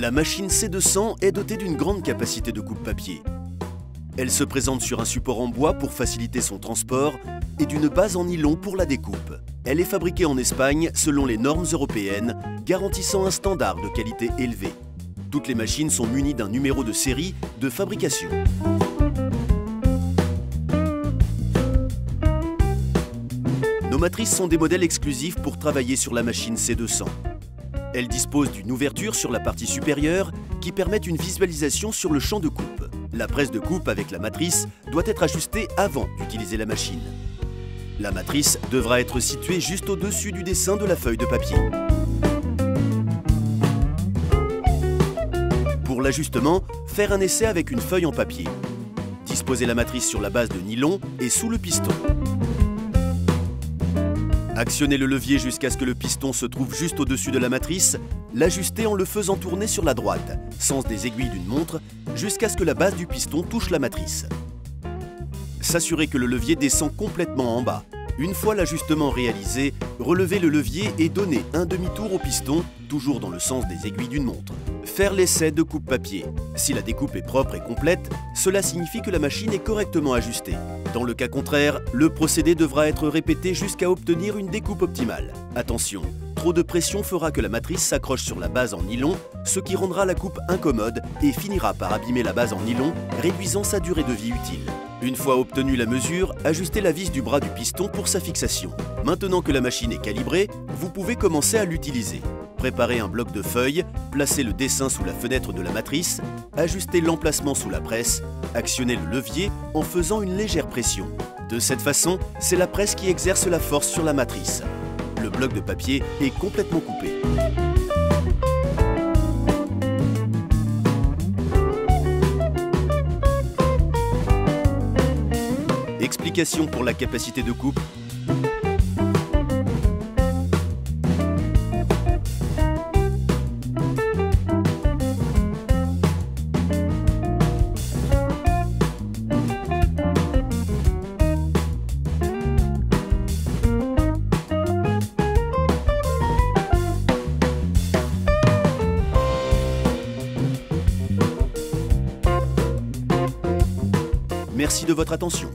La machine C200 est dotée d'une grande capacité de coupe-papier. Elle se présente sur un support en bois pour faciliter son transport et d'une base en nylon pour la découpe. Elle est fabriquée en Espagne selon les normes européennes, garantissant un standard de qualité élevé. Toutes les machines sont munies d'un numéro de série de fabrication. Nos matrices sont des modèles exclusifs pour travailler sur la machine C200. Elles disposent d'une ouverture sur la partie supérieure qui permet une visualisation sur le champ de coupe. La presse de coupe avec la matrice doit être ajustée avant d'utiliser la machine. La matrice devra être située juste au-dessus du dessin de la feuille de papier. Pour l'ajustement, faire un essai avec une feuille en papier. Disposer la matrice sur la base de nylon et sous le piston. Actionner le levier jusqu'à ce que le piston se trouve juste au-dessus de la matrice, l'ajuster en le faisant tourner sur la droite, sens des aiguilles d'une montre, jusqu'à ce que la base du piston touche la matrice. S'assurer que le levier descend complètement en bas. Une fois l'ajustement réalisé, relevez le levier et donnez un demi-tour au piston, toujours dans le sens des aiguilles d'une montre. Faire l'essai de coupe-papier. Si la découpe est propre et complète, cela signifie que la machine est correctement ajustée. Dans le cas contraire, le procédé devra être répété jusqu'à obtenir une découpe optimale. Attention, trop de pression fera que la matrice s'accroche sur la base en nylon, ce qui rendra la coupe incommode et finira par abîmer la base en nylon, réduisant sa durée de vie utile. Une fois obtenue la mesure, ajustez la vis du bras du piston pour sa fixation. Maintenant que la machine est calibrée, vous pouvez commencer à l'utiliser. Préparez un bloc de feuilles, placez le dessin sous la fenêtre de la matrice, ajustez l'emplacement sous la presse, actionnez le levier en faisant une légère pression. De cette façon, c'est la presse qui exerce la force sur la matrice. Le bloc de papier est complètement coupé. Explication pour la capacité de coupe. Merci de votre attention.